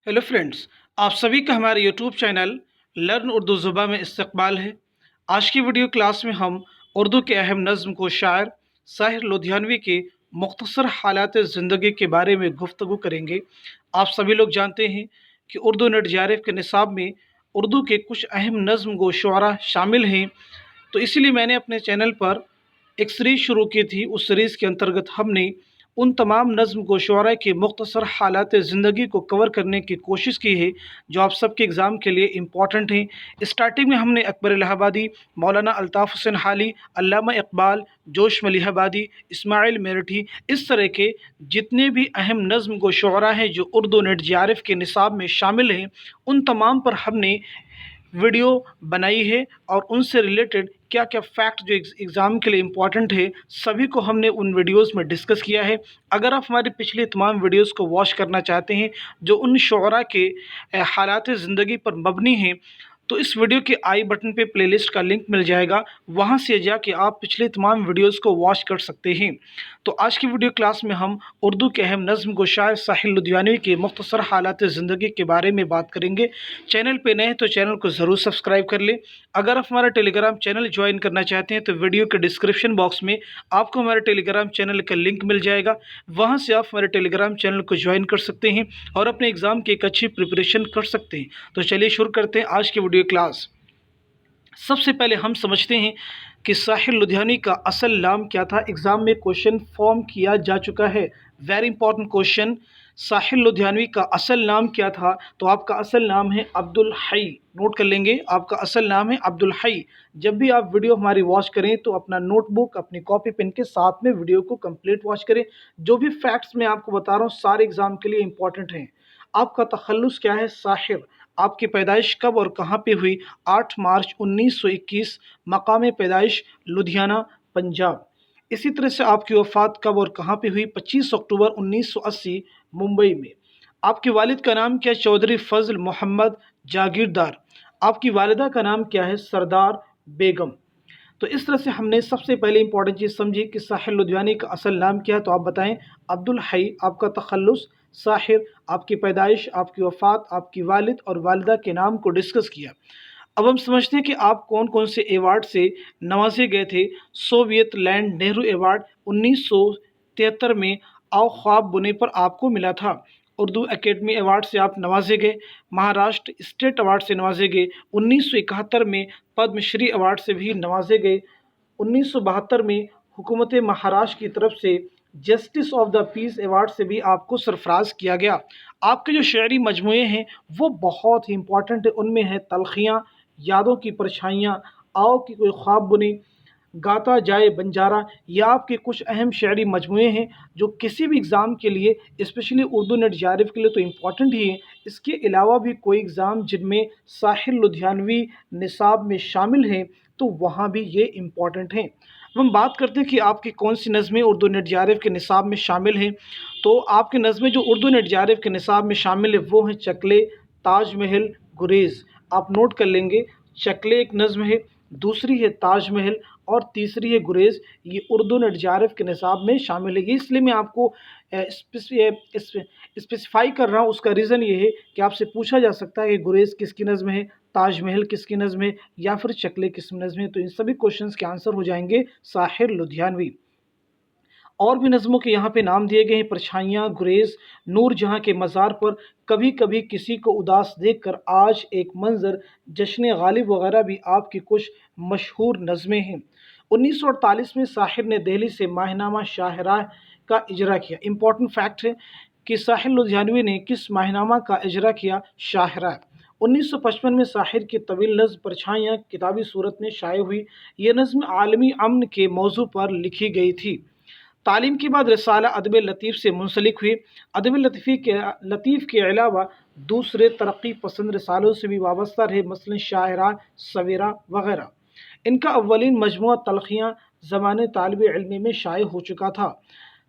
Hello friends, आप सभी का हमारे यूट्यूब चैनल लर्न उर्दू ज़ुबा में इस्तकबाल है। आज की वीडियो क्लास में हम उर्दू के अहम नज़्म को शायर साहिर लुधियानवी के मुख्तसर हालात ज़िंदगी के बारे में गुफ्तगू करेंगे। आप सभी लोग जानते हैं कि उर्दू नेट JRF के निसाब में उर्दू के कुछ अहम नज़्म व शुअरा शामिल हैं। तो इसीलिए मैंने अपने चैनल पर एक सीरीज़ शुरू की थी। उस सीरीज़ के अंतर्गत हमने उन तमाम नज़्म व शुअरा के मुख्तसर हालात ज़िंदगी को कवर करने की कोशिश की है जो आप सबके एग्ज़ाम के लिए इम्पॉर्टेंट हैं। स्टार्टिंग में हमने अकबर इलाहाबादी, मौलाना अल्ताफ़ हुसैन हाली, अल्लामा इकबाल, जोश मलिहाबादी, इस्माइल मेरठी, इस तरह के जितने भी अहम नज़्म व शुअरा हैं जो उर्दू नेट JRF के निसाब में शामिल हैं, उन तमाम पर हमने वीडियो बनाई है और उनसे रिलेटेड क्या क्या फैक्ट जो एग्ज़ाम के लिए इम्पॉर्टेंट है सभी को हमने उन वीडियोस में डिस्कस किया है। अगर आप हमारी पिछली तमाम वीडियोस को वॉच करना चाहते हैं जो उन शुअरा के हालात ज़िंदगी पर मबनी हैं, तो इस वीडियो के आई बटन पे प्लेलिस्ट का लिंक मिल जाएगा, वहाँ से जाके आप पिछले तमाम वीडियोस को वॉच कर सकते हैं। तो आज की वीडियो क्लास में हम उर्दू के अहम नज़्म को शायर साहिर लुधियानवी के मुख्तसर हालात ज़िंदगी के बारे में बात करेंगे। चैनल पे नए हैं तो चैनल को ज़रूर सब्सक्राइब कर लें। अगर आप हमारा टेलीग्राम चैनल ज्वाइन करना चाहते हैं तो वीडियो के डिस्क्रिप्शन बॉक्स में आपको हमारे टेलीग्राम चैनल का लिंक मिल जाएगा, वहाँ से आप हमारे टेलीग्राम चैनल को ज्वाइन कर सकते हैं और अपने एग्ज़ाम की एक अच्छी प्रिपरेशन कर सकते हैं। तो चलिए शुरू करते हैं आज की वीडियो क्लास। सबसे पहले हम समझते हैं कि साहिर लुधियानवी का असल नाम क्या था। एग्ज़ाम में क्वेश्चन फॉर्म किया जा चुका है, very important question. Sahir Ludhianvi का असल नाम क्या था? तो आपका असल नाम है अब्दुल हई। नोट कर लेंगे, आपका असल नाम है अब्दुल हई। जब भी आप वीडियो हमारी वॉच करें तो अपना नोटबुक, अपनी कॉपी पेन के साथ में वीडियो को कंप्लीट वॉच करें। जो भी फैक्ट्स मैं आपको बता रहा हूँ सारे एग्ज़ाम के लिए इंपॉर्टेंट हैं। आपका तखल्लुस क्या है? साहिर। आपकी पैदाइश कब और कहाँ पे हुई? 8 मार्च 1921, मकाम पैदाइश लुधियाना, पंजाब। इसी तरह से आपकी वफ़ात कब और कहाँ पे हुई? 25 अक्टूबर 1980, मुंबई में। आपके वालिद का नाम क्या है? चौधरी फजल मोहम्मद जागीरदार। आपकी वालिदा का नाम क्या है? सरदार बेगम। तो इस तरह से हमने सबसे पहले इंपॉर्टेंट चीज़ समझी कि साहिर लुधियानवी का असल नाम क्या है। तो आप बताएं। अब्दुल हई आपका तखल्लुस, साहिर आपकी पैदाइश, आपकी वफ़ात, आपकी वालिद और वालिदा के नाम को डिस्कस किया। अब हम समझते हैं कि आप कौन कौन से अवार्ड से नवाजे गए थे। सोवियत लैंड नेहरू अवार्ड 1973 में आओ ख्वाब बुने पर आपको मिला था। उर्दू एकेडमी अवार्ड से आप नवाजे गए। महाराष्ट्र स्टेट अवार्ड से नवाजे गए। 1971 में पद्मश्री अवार्ड से भी नवाजे गए। 1972 में हुकूमत महाराष्ट्र की तरफ से justice of the peace award से भी आपको सरफराज किया गया। आपके जो शायरी मजमूए हैं वो बहुत ही इंपॉर्टेंट है। उनमें है तलखियाँ, यादों की परछाइयाँ, आओ की कोई ख्वाब बुने, गाता जाए बंजारा। ये आपके कुछ अहम शायरी मजमूए हैं जो किसी भी एग्ज़ाम के लिए, स्पेशली उर्दू नेट JRF के लिए तो इम्पॉर्टेंट ही है। इसके अलावा भी कोई एग्ज़ाम जिनमें साहिर लुधियानवी निसाब में शामिल हैं तो वहाँ भी ये इम्पॉर्टेंट हैं। अब हम बात करते हैं कि आपकी कौन सी नज़में उर्दू नेट JRF के निसाब में शामिल हैं। तो आपकी नज़में जो उर्दू नेट JRF के निसाब में शामिल है वो हैं चकले, ताजमहल, गुरेज़। आप नोट कर लेंगे, चकले एक नज़्म है, दूसरी है ताजमहल और तीसरी है गुरेज़। ये उर्दू नेट JRF के निसाब में शामिल है। ये इसलिए मैं आपको स्पेसिफाई कर रहा हूँ। उसका रीज़न ये है कि आपसे पूछा जा सकता है कि गुरेज़ किसकी नज़्म है, ताजमहल किसकी नज़्म है या फिर चकले किस नज़्म है। तो इन सभी क्वेश्चंस के आंसर हो जाएंगे साहिर लुधियानवी। और भी नज़मों के यहाँ पे नाम दिए गए हैं, परछाइयाँ, गुरेज़, नूर जहाँ के मज़ार पर, कभी कभी किसी को उदास देखकर, आज एक मंज़र, जश्न गालिब वगैरह भी आपकी कुछ मशहूर नज़में हैं। 1948 में साहिर ने दिल्ली से माहिनामा शाहराह का इजरा किया। इम्पॉर्टेंट फैक्ट है कि साहिर लुधियानवी ने किस माहिनामा का इजरा किया? शाहराह। 1955 में साहिर की तवील नज़्म परछाइयाँ किताबी सूरत में शाये हुई। ये नज़्म आलमी अमन के मौजू पर लिखी गई थी। तालीम के बाद रिसाला अदब लतीफ़ से मुंसलिक हुई। अदब लतीफ़ के अलावा दूसरे तरक्की पसंद रिसालों से भी वाबस्ता रहे, मसलन शायरा, सवेरा वगैरह। इनका अव्वलीन मजमुआ तलखियाँ ज़माने तालिब इल्म में शाये हो चुका था।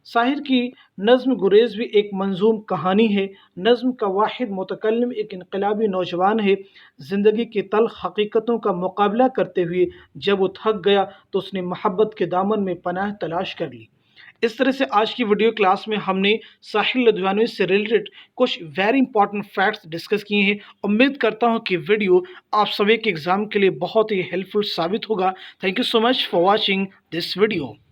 साहिर की नज़्म गुरेज़ भी एक मंजूम कहानी है। नज़्म का वाहिद मुतकल्लिम एक इनकलाबी नौजवान है। ज़िंदगी की तल्ख़ हकीकतों का मुकाबला करते हुए जब वो थक गया तो उसने मोहब्बत के दामन में पनाह तलाश कर ली। اس طرح سے آج کی ویڈیو کلاس میں ہم نے ساحر لدھیانوی سے ریلیٹڈ کچھ ویری امپورٹنٹ فیکٹس ڈسکس کیے ہیں۔ امید کرتا ہوں کہ ویڈیو آپ سبھی کے ایگزام کے لیے بہت ہی ہیلپ فل ثابت ہوگا۔ Thank you so much for watching this video.